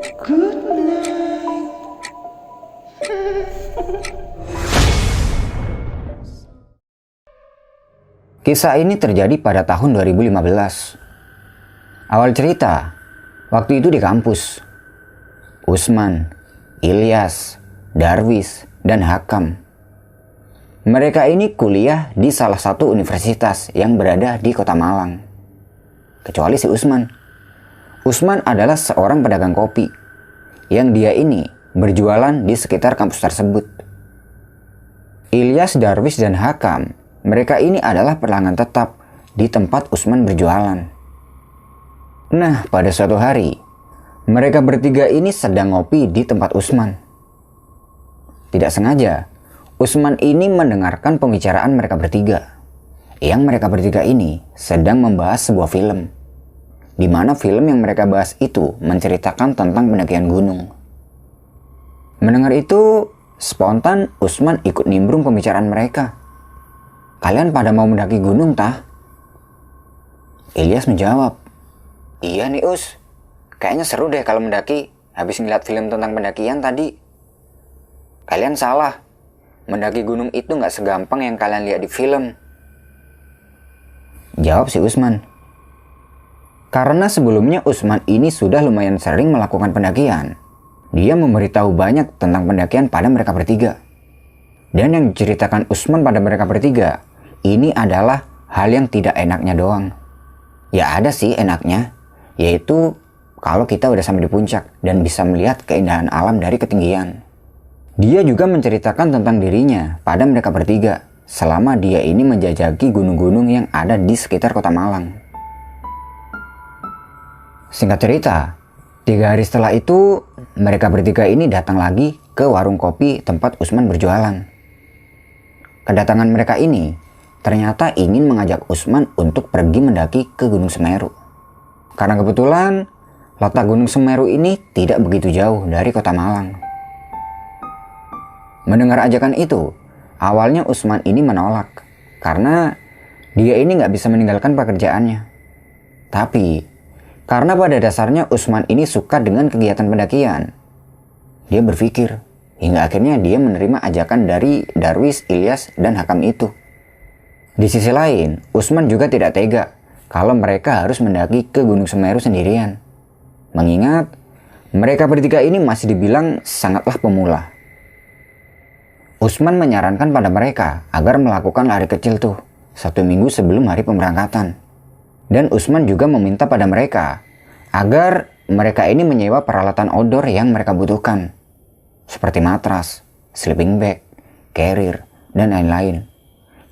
Good night. Kisah ini terjadi pada tahun 2015. Awal cerita, waktu itu di kampus. Usman, Ilyas, Darwis, dan Hakam. Mereka ini kuliah di salah satu universitas yang berada di kota Malang. Kecuali si Usman. Usman adalah seorang pedagang kopi yang dia ini berjualan di sekitar kampus tersebut. Ilyas, Darwis, dan Hakam, mereka ini adalah pelanggan tetap di tempat Usman berjualan. Nah, pada suatu hari, mereka bertiga ini sedang ngopi di tempat Usman. Tidak sengaja, Usman ini mendengarkan pembicaraan mereka bertiga. Yang mereka bertiga ini sedang membahas sebuah film, di mana film yang mereka bahas itu menceritakan tentang pendakian gunung. Mendengar itu, spontan Usman ikut nimbrung pembicaraan mereka. "Kalian pada mau mendaki gunung tah?" Ilyas menjawab, "Iya nih Us, kayaknya seru deh kalau mendaki habis ngeliat film tentang pendakian tadi." "Kalian salah, mendaki gunung itu gak segampang yang kalian lihat di film," jawab si Usman. Karena sebelumnya Usman ini sudah lumayan sering melakukan pendakian, dia memberitahu banyak tentang pendakian pada mereka bertiga. Dan yang diceritakan Usman pada mereka bertiga, ini adalah hal yang tidak enaknya doang. Ya ada sih enaknya, yaitu kalau kita udah sampai di puncak dan bisa melihat keindahan alam dari ketinggian. Dia juga menceritakan tentang dirinya pada mereka bertiga selama dia ini menjajaki gunung-gunung yang ada di sekitar kota Malang. Singkat cerita, 3 hari setelah itu, mereka bertiga ini datang lagi ke warung kopi tempat Usman berjualan. Kedatangan mereka ini ternyata ingin mengajak Usman untuk pergi mendaki ke Gunung Semeru. Karena kebetulan, letak Gunung Semeru ini tidak begitu jauh dari kota Malang. Mendengar ajakan itu, awalnya Usman ini menolak karena dia ini nggak bisa meninggalkan pekerjaannya. Tapi karena pada dasarnya Usman ini suka dengan kegiatan pendakian, dia berpikir hingga akhirnya dia menerima ajakan dari Darwis, Ilyas, dan Hakam itu. Di sisi lain, Usman juga tidak tega kalau mereka harus mendaki ke Gunung Semeru sendirian. Mengingat mereka bertiga ini masih dibilang sangatlah pemula. Usman menyarankan pada mereka agar melakukan lari kecil tuh 1 minggu sebelum hari pemberangkatan. Dan Usman juga meminta pada mereka agar mereka ini menyewa peralatan outdoor yang mereka butuhkan, seperti matras, sleeping bag, carrier, dan lain-lain,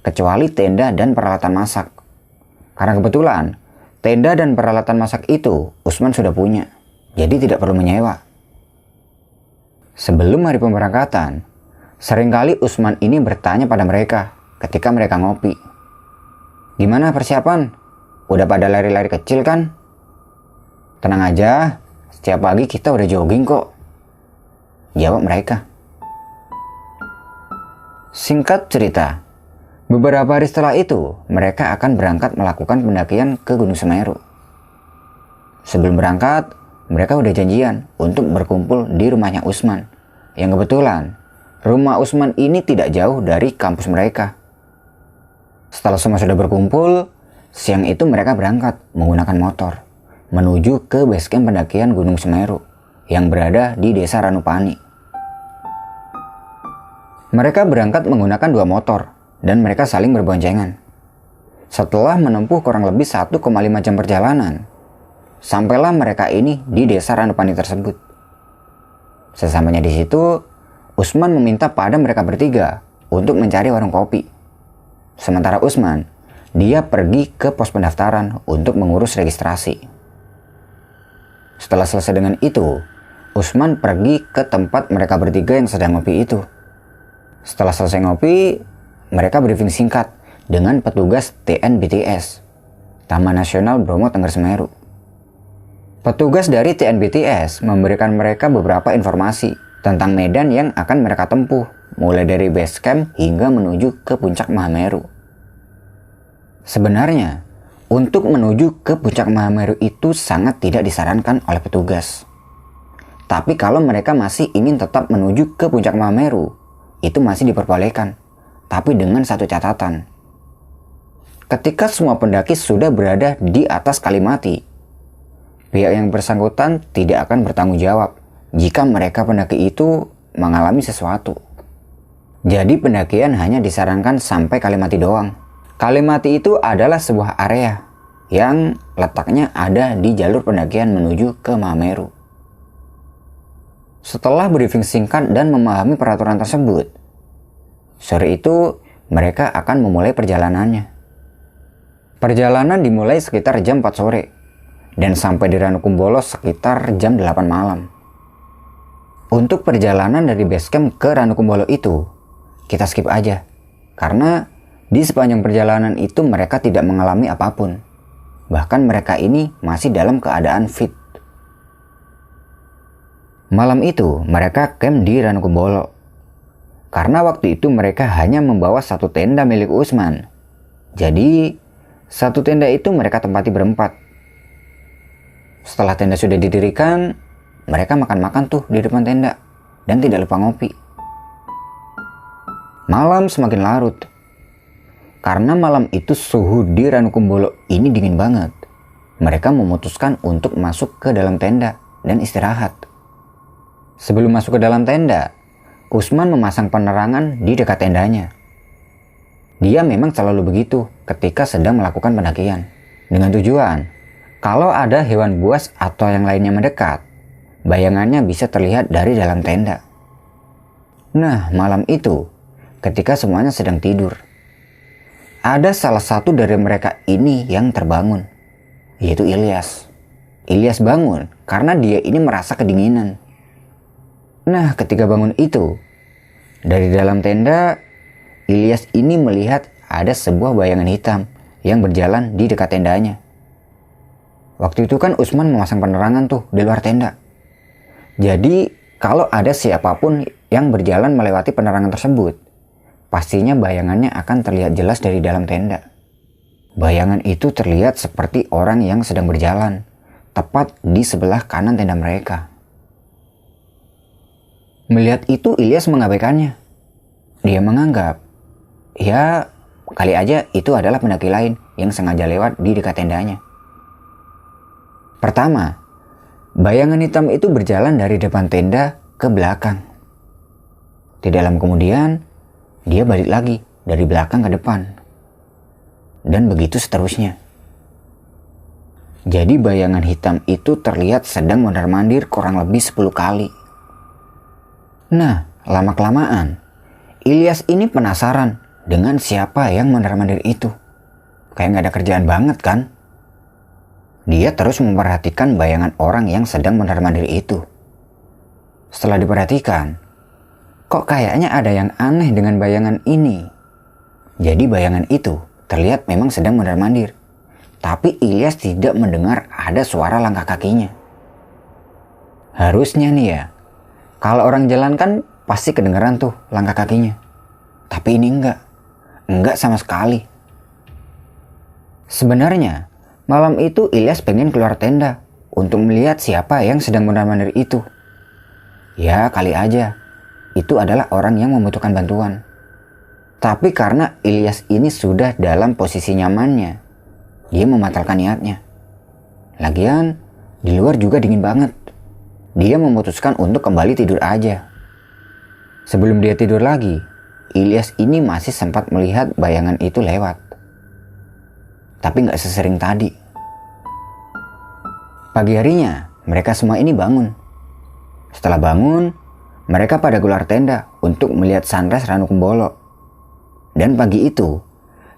kecuali tenda dan peralatan masak. Karena kebetulan tenda dan peralatan masak itu Usman sudah punya, jadi tidak perlu menyewa. Sebelum hari pemberangkatan, seringkali Usman ini bertanya pada mereka ketika mereka ngopi, "Gimana persiapan? Udah pada lari-lari kecil kan?" "Tenang aja, setiap pagi kita udah jogging kok," jawab mereka. Singkat cerita, beberapa hari setelah itu, mereka akan berangkat melakukan pendakian ke Gunung Semeru. Sebelum berangkat, mereka udah janjian untuk berkumpul di rumahnya Usman, yang kebetulan rumah Usman ini tidak jauh dari kampus mereka. Setelah semua sudah berkumpul, siang itu mereka berangkat menggunakan motor menuju ke basecamp pendakian Gunung Semeru yang berada di Desa Ranupani. Mereka berangkat menggunakan 2 motor dan mereka saling berboncengan. Setelah menempuh kurang lebih 1,5 jam perjalanan, sampailah mereka ini di Desa Ranupani tersebut. Sesampainya di situ, Usman meminta pada mereka bertiga untuk mencari warung kopi. Sementara Usman, dia pergi ke pos pendaftaran untuk mengurus registrasi. Setelah selesai dengan itu, Usman pergi ke tempat mereka bertiga yang sedang ngopi itu. Setelah selesai ngopi, mereka briefing singkat dengan petugas TNBTS, Taman Nasional Bromo Tengger Semeru. Petugas dari TNBTS memberikan mereka beberapa informasi tentang medan yang akan mereka tempuh, mulai dari base camp hingga menuju ke puncak Mahameru. Sebenarnya, untuk menuju ke puncak Mahameru itu sangat tidak disarankan oleh petugas. Tapi kalau mereka masih ingin tetap menuju ke puncak Mameru, itu masih diperbolehkan. Tapi dengan satu catatan. Ketika semua pendaki sudah berada di atas Kalimati, pihak yang bersangkutan tidak akan bertanggung jawab jika mereka pendaki itu mengalami sesuatu. Jadi pendakian hanya disarankan sampai Kalimati doang. Kalimati itu adalah sebuah area yang letaknya ada di jalur pendakian menuju ke Mameru. Setelah briefing singkat dan memahami peraturan tersebut, sore itu mereka akan memulai perjalanannya. Perjalanan dimulai sekitar jam 4 sore dan sampai di Ranukumbolo sekitar jam 8 malam. Untuk perjalanan dari base camp ke Ranukumbolo itu, kita skip aja. Karena di sepanjang perjalanan itu mereka tidak mengalami apapun. Bahkan mereka ini masih dalam keadaan fit. Malam itu mereka camp di Ranukumbolo. Karena waktu itu mereka hanya membawa satu tenda milik Usman. Jadi satu tenda itu mereka tempati berempat. Setelah tenda sudah didirikan, mereka makan-makan tuh di depan tenda. Dan tidak lupa ngopi. Malam semakin larut. Karena malam itu suhu di Ranukumbolo ini dingin banget. Mereka memutuskan untuk masuk ke dalam tenda dan istirahat. Sebelum masuk ke dalam tenda, Usman memasang penerangan di dekat tendanya. Dia memang selalu begitu ketika sedang melakukan pendakian. Dengan tujuan, kalau ada hewan buas atau yang lainnya mendekat, bayangannya bisa terlihat dari dalam tenda. Nah, malam itu, ketika semuanya sedang tidur, ada salah satu dari mereka ini yang terbangun, yaitu Ilyas. Ilyas bangun karena dia ini merasa kedinginan. Nah, ketika bangun itu, dari dalam tenda, Ilyas ini melihat ada sebuah bayangan hitam yang berjalan di dekat tendanya. Waktu itu kan Usman memasang penerangan tuh di luar tenda. Jadi, kalau ada siapapun yang berjalan melewati penerangan tersebut, pastinya bayangannya akan terlihat jelas dari dalam tenda. Bayangan itu terlihat seperti orang yang sedang berjalan, tepat di sebelah kanan tenda mereka. Melihat itu, Ilyas mengabaikannya. Dia menganggap, ya kali aja itu adalah pendaki lain yang sengaja lewat di dekat tendanya. Pertama, bayangan hitam itu berjalan dari depan tenda ke belakang. Tidak lama kemudian, dia balik lagi dari belakang ke depan. Dan begitu seterusnya. Jadi bayangan hitam itu terlihat sedang mondar-mandir kurang lebih 10 kali. Nah, lama-kelamaan, Ilyas ini penasaran dengan siapa yang mondar-mandir itu. Kayak gak ada kerjaan banget kan? Dia terus memperhatikan bayangan orang yang sedang mondar-mandir itu. Setelah diperhatikan, kok kayaknya ada yang aneh dengan bayangan ini. Jadi bayangan itu terlihat memang sedang mondar-mandir. Tapi Ilyas tidak mendengar ada suara langkah kakinya. Harusnya nih ya, kalau orang jalan kan pasti kedengeran tuh langkah kakinya. Tapi ini enggak sama sekali. Sebenarnya, malam itu Ilyas pengen keluar tenda untuk melihat siapa yang sedang mondar-mandir itu. Ya kali aja, itu adalah orang yang membutuhkan bantuan. Tapi karena Ilyas ini sudah dalam posisi nyamannya, dia membatalkan niatnya. Lagian, di luar juga dingin banget. Dia memutuskan untuk kembali tidur aja. Sebelum dia tidur lagi, Ilyas ini masih sempat melihat bayangan itu lewat. Tapi gak sesering tadi. Pagi harinya, mereka semua ini bangun. Setelah bangun, mereka pada keluar tenda untuk melihat sunrise Ranukumbolo. Dan pagi itu,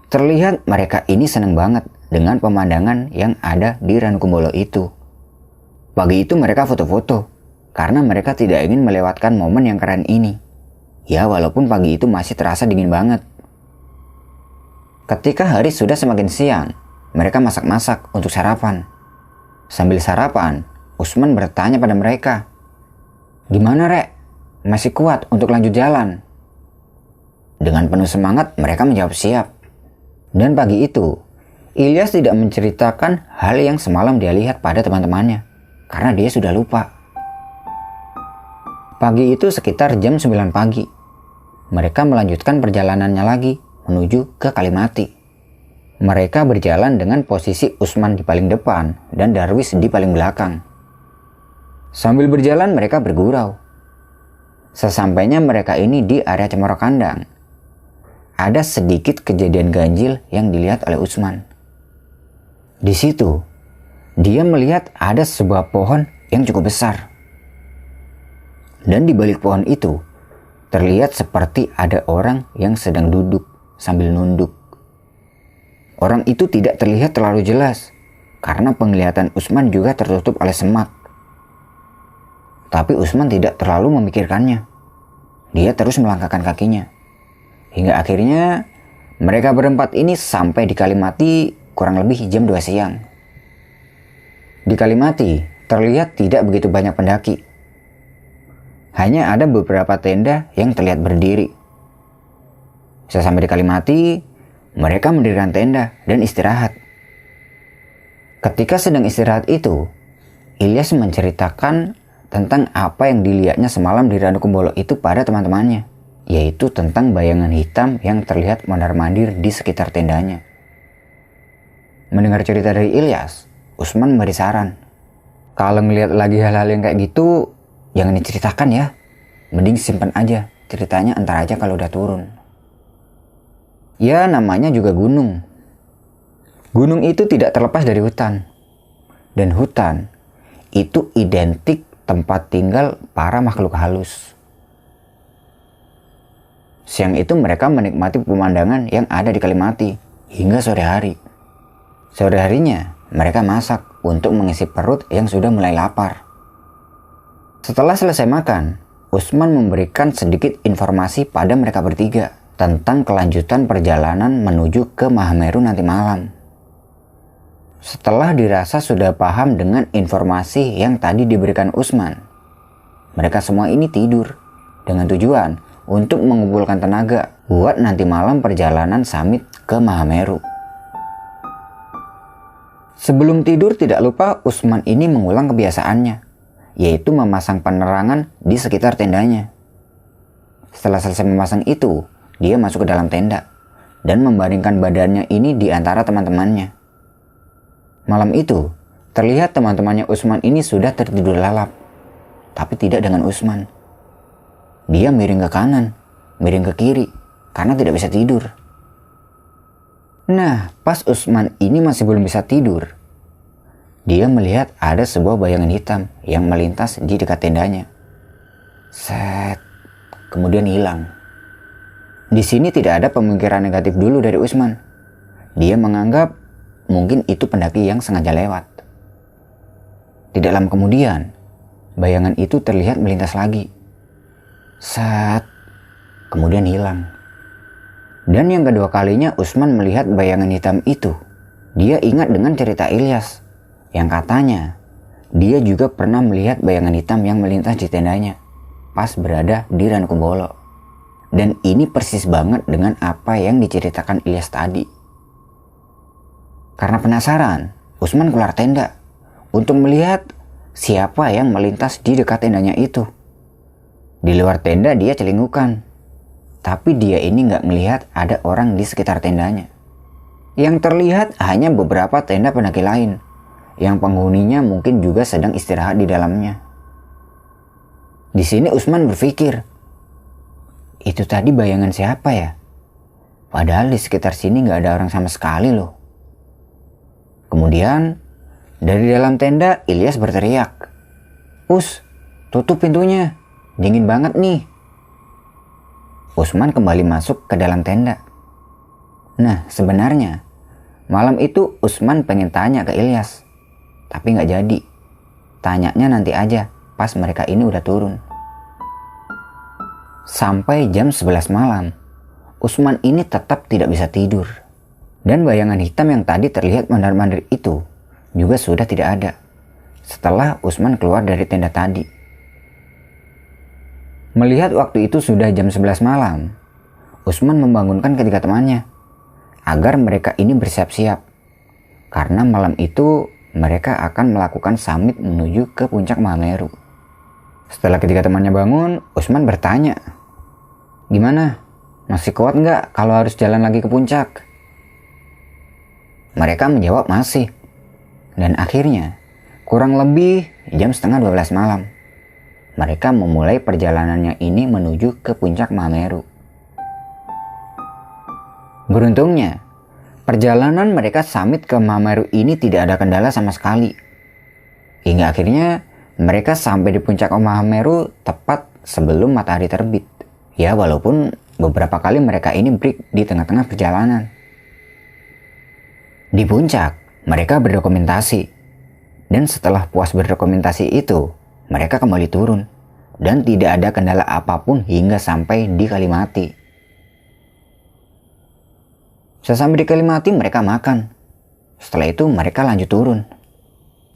terlihat mereka ini senang banget dengan pemandangan yang ada di Ranukumbolo itu. Pagi itu mereka foto-foto, karena mereka tidak ingin melewatkan momen yang keren ini. Ya walaupun pagi itu masih terasa dingin banget. Ketika hari sudah semakin siang, mereka masak-masak untuk sarapan. Sambil sarapan, Usman bertanya pada mereka, "Gimana Rek? Masih kuat untuk lanjut jalan?" Dengan penuh semangat mereka menjawab siap. Dan pagi itu, Ilyas tidak menceritakan hal yang semalam dia lihat pada teman-temannya. Karena dia sudah lupa. Pagi itu sekitar jam 9 pagi. Mereka melanjutkan perjalanannya lagi menuju ke Kalimati. Mereka berjalan dengan posisi Usman di paling depan dan Darwis di paling belakang. Sambil berjalan mereka bergurau. Sesampainya mereka ini di area Cemoro Kandang, ada sedikit kejadian ganjil yang dilihat oleh Usman. Di situ, dia melihat ada sebuah pohon yang cukup besar. Dan di balik pohon itu, terlihat seperti ada orang yang sedang duduk sambil nunduk. Orang itu tidak terlihat terlalu jelas, karena penglihatan Usman juga tertutup oleh semak. Tapi Usman tidak terlalu memikirkannya. Dia terus melangkahkan kakinya. Hingga akhirnya mereka berempat ini sampai di Kalimati kurang lebih jam 2 siang. Di Kalimati terlihat tidak begitu banyak pendaki. Hanya ada beberapa tenda yang terlihat berdiri. Sesampai di Kalimati, mereka mendirikan tenda dan istirahat. Ketika sedang istirahat itu, Ilyas menceritakan tentang apa yang dilihatnya semalam di Ranu Kumbolo itu pada teman-temannya, yaitu tentang bayangan hitam yang terlihat mondar-mandir di sekitar tendanya. Mendengar cerita dari Ilyas, Usman memberi saran. Kalau ngelihat lagi hal-hal yang kayak gitu, jangan diceritakan ya. Mending simpan aja, ceritanya entar aja kalau udah turun. Ya namanya juga gunung. Gunung itu tidak terlepas dari hutan. Dan hutan itu identik tempat tinggal para makhluk halus. Siang itu mereka menikmati pemandangan yang ada di Kalimati hingga sore hari. Sore harinya mereka masak untuk mengisi perut yang sudah mulai lapar. Setelah selesai makan, Usman memberikan sedikit informasi pada mereka bertiga tentang kelanjutan perjalanan menuju ke Mahameru nanti malam. Setelah dirasa sudah paham dengan informasi yang tadi diberikan Usman, mereka semua ini tidur dengan tujuan untuk mengumpulkan tenaga buat nanti malam perjalanan summit ke Mahameru. Sebelum tidur tidak lupa Usman ini mengulang kebiasaannya, yaitu memasang penerangan di sekitar tendanya. Setelah selesai memasang itu, dia masuk ke dalam tenda dan membaringkan badannya ini di antara teman-temannya. Malam itu, terlihat teman-temannya Usman ini sudah tertidur lalap, tapi tidak dengan Usman. Dia miring ke kanan, miring ke kiri, karena tidak bisa tidur. Nah, pas Usman ini masih belum bisa tidur, dia melihat ada sebuah bayangan hitam yang melintas di dekat tendanya. Set, kemudian hilang. Di sini tidak ada pemikiran negatif dulu dari Usman. Dia menganggap mungkin itu pendaki yang sengaja lewat. Tidak lama kemudian, bayangan itu terlihat melintas lagi. Set, kemudian hilang. Dan yang kedua kalinya Usman melihat bayangan hitam itu, dia ingat dengan cerita Ilyas yang katanya dia juga pernah melihat bayangan hitam yang melintas di tendanya pas berada di Ranu Kumbolo. Dan ini persis banget dengan apa yang diceritakan Ilyas tadi. Karena penasaran, Usman keluar tenda untuk melihat siapa yang melintas di dekat tendanya itu. Di luar tenda dia celingukan, tapi dia ini nggak melihat ada orang di sekitar tendanya. Yang terlihat hanya beberapa tenda pendaki lain, yang penghuninya mungkin juga sedang istirahat di dalamnya. Di sini Usman berpikir, itu tadi bayangan siapa ya? Padahal di sekitar sini nggak ada orang sama sekali loh. Kemudian, dari dalam tenda Ilyas berteriak, "Us, tutup pintunya, dingin banget nih." Usman kembali masuk ke dalam tenda. Nah, sebenarnya, malam itu Usman pengen tanya ke Ilyas, tapi nggak jadi. Tanyanya nanti aja, pas mereka ini udah turun. Sampai jam 11 malam, Usman ini tetap tidak bisa tidur. Dan bayangan hitam yang tadi terlihat mondar-mandir itu juga sudah tidak ada setelah Usman keluar dari tenda tadi. Melihat waktu itu sudah jam 11 malam, Usman membangunkan ketiga temannya agar mereka ini bersiap-siap. Karena malam itu mereka akan melakukan summit menuju ke puncak Mahameru. Setelah ketiga temannya bangun, Usman bertanya, "Gimana? Masih kuat nggak kalau harus jalan lagi ke puncak?" Mereka menjawab masih. Dan akhirnya, kurang lebih jam setengah 12 malam, mereka memulai perjalanannya ini menuju ke puncak Mahameru. Beruntungnya, perjalanan mereka summit ke Mahameru ini tidak ada kendala sama sekali. Hingga akhirnya mereka sampai di puncak Mahameru tepat sebelum matahari terbit. Ya, walaupun beberapa kali mereka ini break di tengah-tengah perjalanan. Di puncak, mereka berdokumentasi. Dan setelah puas berdokumentasi itu, mereka kembali turun. Dan tidak ada kendala apapun hingga sampai di Kalimati. Sesampai di Kalimati mereka makan. Setelah itu mereka lanjut turun.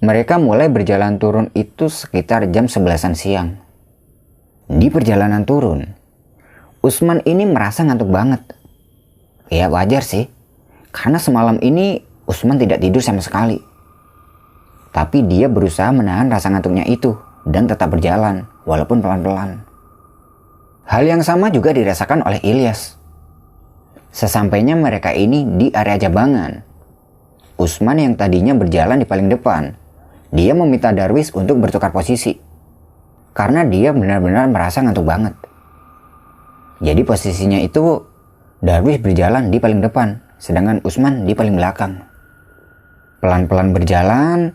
Mereka mulai berjalan turun itu sekitar jam 11-an siang. Di perjalanan turun, Usman ini merasa ngantuk banget. Ya wajar sih, karena semalam ini Usman tidak tidur sama sekali. Tapi dia berusaha menahan rasa ngantuknya itu dan tetap berjalan, walaupun pelan-pelan. Hal yang sama juga dirasakan oleh Ilyas. Sesampainya mereka ini di area Jabangan, Usman yang tadinya berjalan di paling depan, dia meminta Darwis untuk bertukar posisi. Karena dia benar-benar merasa ngantuk banget. Jadi posisinya itu Darwis berjalan di paling depan, sedangkan Usman di paling belakang. Pelan-pelan berjalan,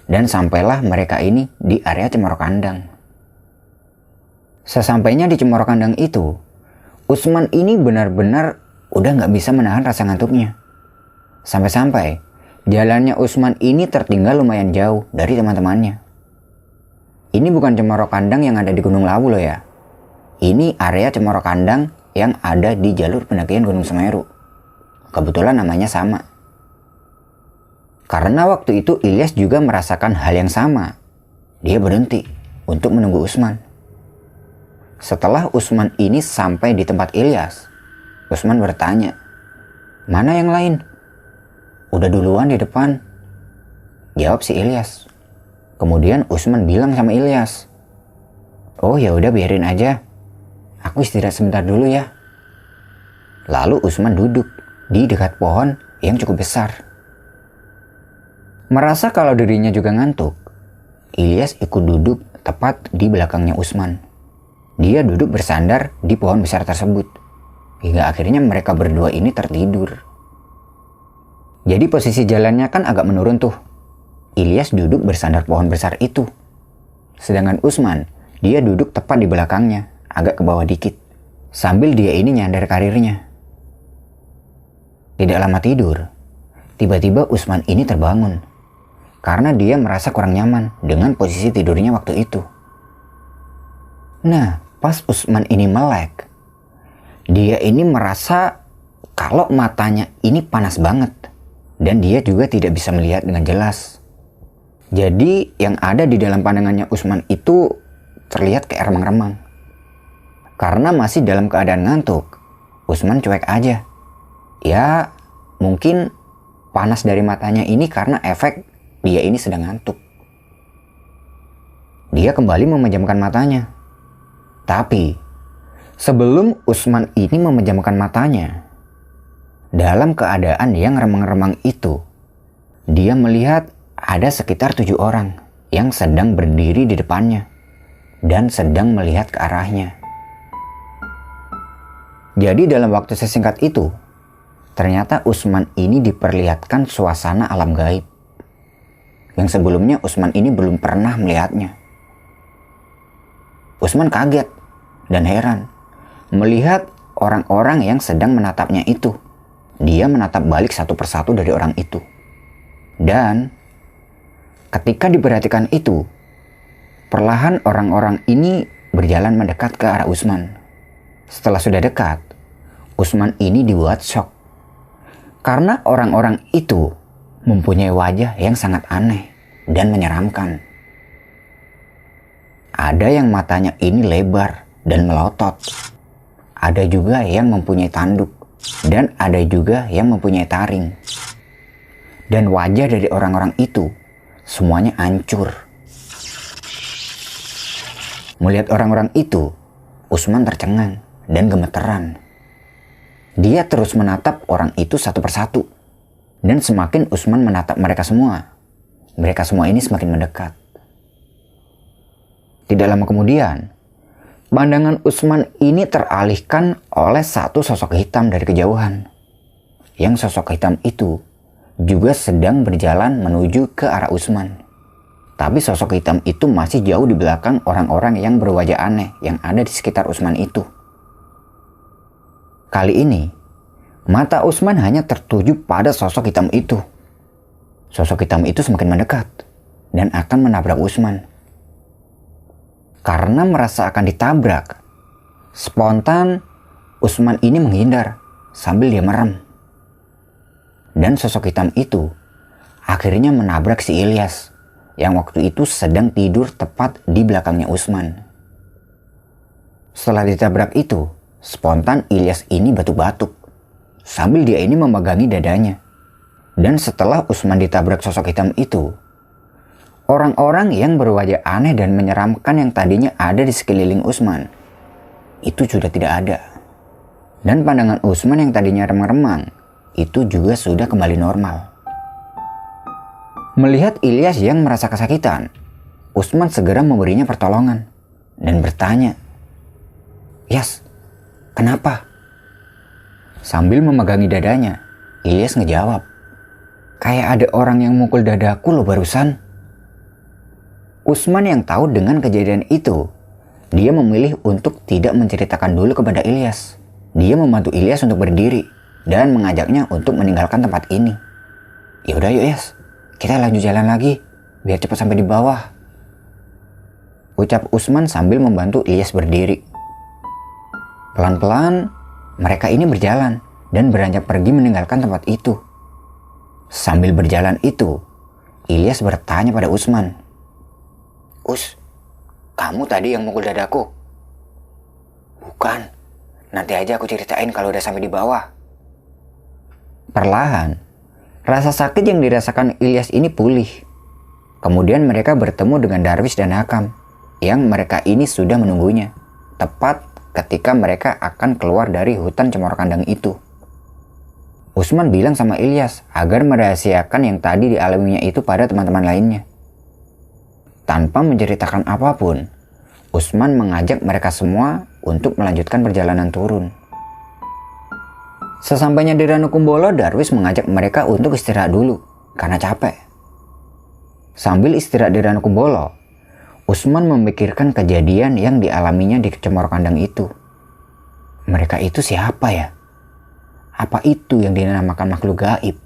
dan sampailah mereka ini di area Cemoro Kandang. Sesampainya di Cemoro Kandang itu, Usman ini benar-benar udah nggak bisa menahan rasa ngantuknya. Sampai-sampai jalannya Usman ini tertinggal lumayan jauh dari teman-temannya. Ini bukan Cemoro Kandang yang ada di Gunung Lawu loh ya. Ini area Cemoro Kandang yang ada di jalur pendakian Gunung Semeru. Kebetulan namanya sama. Karena waktu itu Ilyas juga merasakan hal yang sama. Dia berhenti untuk menunggu Usman. Setelah Usman ini sampai di tempat Ilyas, Usman bertanya, "Mana yang lain?" "Udah duluan di depan," jawab si Ilyas. Kemudian Usman bilang sama Ilyas, "Oh ya udah biarin aja. Aku istirahat sebentar dulu ya." Lalu Usman duduk di dekat pohon yang cukup besar. Merasa kalau dirinya juga ngantuk, Ilyas ikut duduk tepat di belakangnya Usman. Dia duduk bersandar di pohon besar tersebut. Hingga akhirnya mereka berdua ini tertidur. Jadi posisi jalannya kan agak menurun tuh. Ilyas duduk bersandar pohon besar itu. Sedangkan Usman, dia duduk tepat di belakangnya, agak ke bawah dikit. Sambil dia ini nyandar karirnya. Tidak lama tidur, tiba-tiba Usman ini terbangun. Karena dia merasa kurang nyaman dengan posisi tidurnya waktu itu. Nah, pas Usman ini melek, dia ini merasa kalau matanya ini panas banget. Dan dia juga tidak bisa melihat dengan jelas. Jadi yang ada di dalam pandangannya Usman itu terlihat kayak remang-remang. Karena masih dalam keadaan ngantuk, Usman cuek aja. Ya, mungkin panas dari matanya ini karena efek dia ini sedang ngantuk. Dia kembali memejamkan matanya. Tapi, sebelum Usman ini memejamkan matanya, dalam keadaan yang remang-remang itu, dia melihat ada sekitar 7 orang yang sedang berdiri di depannya dan sedang melihat ke arahnya. Jadi dalam waktu sesingkat itu, ternyata Usman ini diperlihatkan suasana alam gaib yang sebelumnya Usman ini belum pernah melihatnya. Usman kaget dan heran melihat orang-orang yang sedang menatapnya itu. Dia menatap balik satu persatu dari orang itu. Dan ketika diperhatikan itu, perlahan orang-orang ini berjalan mendekat ke arah Usman. Setelah sudah dekat, Usman ini dibuat shock. Karena orang-orang itu mempunyai wajah yang sangat aneh dan menyeramkan. Ada yang matanya ini lebar dan melotot. Ada juga yang mempunyai tanduk. Dan ada juga yang mempunyai taring. Dan wajah dari orang-orang itu semuanya hancur. Melihat orang-orang itu, Usman tercengang dan gemeteran. Dia terus menatap orang itu satu persatu. Dan semakin Usman menatap mereka semua ini semakin mendekat. Tidak lama kemudian, pandangan Usman ini teralihkan oleh satu sosok hitam dari kejauhan. Yang sosok hitam itu juga sedang berjalan menuju ke arah Usman. Tapi sosok hitam itu masih jauh di belakang orang-orang yang berwajah aneh yang ada di sekitar Usman itu. Kali ini, mata Usman hanya tertuju pada sosok hitam itu. Sosok hitam itu semakin mendekat dan akan menabrak Usman. Karena merasa akan ditabrak, spontan Usman ini menghindar sambil dia merem. Dan sosok hitam itu akhirnya menabrak si Ilyas yang waktu itu sedang tidur tepat di belakangnya Usman. Setelah ditabrak itu, spontan Ilyas ini batuk-batuk sambil dia ini memegangi dadanya. Dan setelah Usman ditabrak sosok hitam itu, orang-orang yang berwajah aneh dan menyeramkan yang tadinya ada di sekeliling Usman itu sudah tidak ada. Dan pandangan Usman yang tadinya remang-remang itu juga sudah kembali normal. Melihat Ilyas yang merasa kesakitan, Usman segera memberinya pertolongan dan bertanya, "Yas, kenapa?" Sambil memegangi dadanya, Ilyas ngejawab, "Kayak ada orang yang mukul dadaku loh barusan." Usman yang tahu dengan kejadian itu, dia memilih untuk tidak menceritakan dulu kepada Ilyas. Dia membantu Ilyas untuk berdiri dan mengajaknya untuk meninggalkan tempat ini. "Yaudah yuk Yas, kita lanjut jalan lagi biar cepat sampai di bawah," ucap Usman sambil membantu Ilyas berdiri. Pelan-pelan mereka ini berjalan dan beranjak pergi meninggalkan tempat itu. Sambil berjalan itu, Ilyas bertanya pada Usman, "Us, kamu tadi yang mukul dadaku?" "Bukan, nanti aja aku ceritain kalau udah sampai di bawah." Perlahan, rasa sakit yang dirasakan Ilyas ini pulih. Kemudian mereka bertemu dengan Darwis dan Hakam yang mereka ini sudah menunggunya, tepat ketika mereka akan keluar dari hutan Cemoro Kandang itu. Usman bilang sama Ilyas agar merahasiakan yang tadi dialaminya itu pada teman-teman lainnya. Tanpa menceritakan apapun, Usman mengajak mereka semua untuk melanjutkan perjalanan turun. Sesampainya di Ranukumbolo, Darwis mengajak mereka untuk istirahat dulu karena capek. Sambil istirahat di Ranukumbolo, Usman memikirkan kejadian yang dialaminya di Cemoro Kandang itu. Mereka itu siapa ya? Apa itu yang dinamakan makhluk gaib?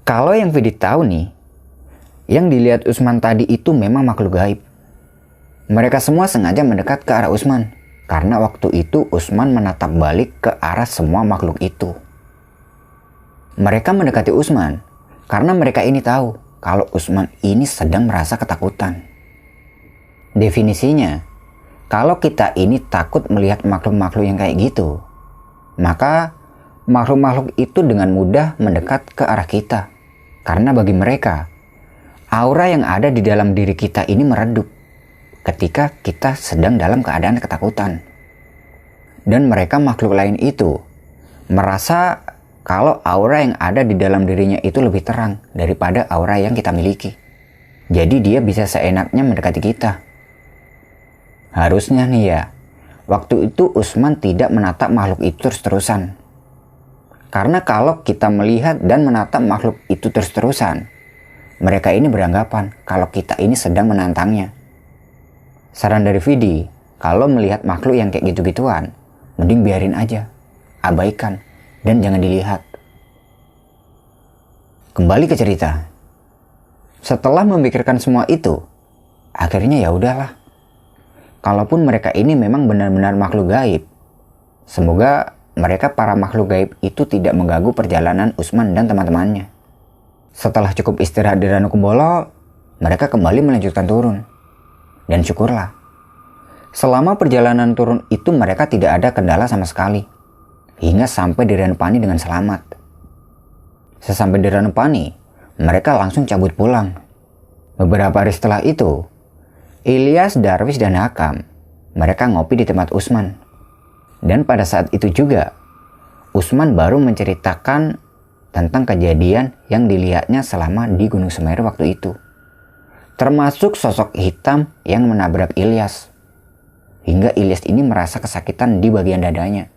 Kalau yang Vidi tahu nih, yang dilihat Usman tadi itu memang makhluk gaib. Mereka semua sengaja mendekat ke arah Usman, karena waktu itu Usman menatap balik ke arah semua makhluk itu. Mereka mendekati Usman karena mereka ini tahu kalau Usman ini sedang merasa ketakutan. Definisinya, kalau kita ini takut melihat makhluk-makhluk yang kayak gitu, maka makhluk-makhluk itu dengan mudah mendekat ke arah kita. Karena bagi mereka, aura yang ada di dalam diri kita ini meredup ketika kita sedang dalam keadaan ketakutan. Dan mereka makhluk lain itu merasa kalau aura yang ada di dalam dirinya itu lebih terang daripada aura yang kita miliki. Jadi dia bisa seenaknya mendekati kita. Harusnya nih ya, waktu itu Usman tidak menatap makhluk itu terus-terusan. Karena kalau kita melihat dan menatap makhluk itu terus-terusan, mereka ini beranggapan kalau kita ini sedang menantangnya. Saran dari Vidi, kalau melihat makhluk yang kayak gitu-gituan, mending biarin aja, abaikan, dan jangan dilihat. Kembali ke cerita. Setelah memikirkan semua itu, akhirnya ya udahlah. Kalaupun mereka ini memang benar-benar makhluk gaib, semoga mereka para makhluk gaib itu tidak mengganggu perjalanan Usman dan teman-temannya. Setelah cukup istirahat di Ranukumbolo, mereka kembali melanjutkan turun. Dan syukurlah, selama perjalanan turun itu mereka tidak ada kendala sama sekali, hingga sampai di Ranupani dengan selamat. Sesampai di Ranupani, mereka langsung cabut pulang. Beberapa hari setelah itu, Ilyas, Darwis, dan Hakam, mereka ngopi di tempat Usman. Dan pada saat itu juga, Usman baru menceritakan tentang kejadian yang dilihatnya selama di Gunung Semeru waktu itu. Termasuk sosok hitam yang menabrak Ilyas. Hingga Ilyas ini merasa kesakitan di bagian dadanya.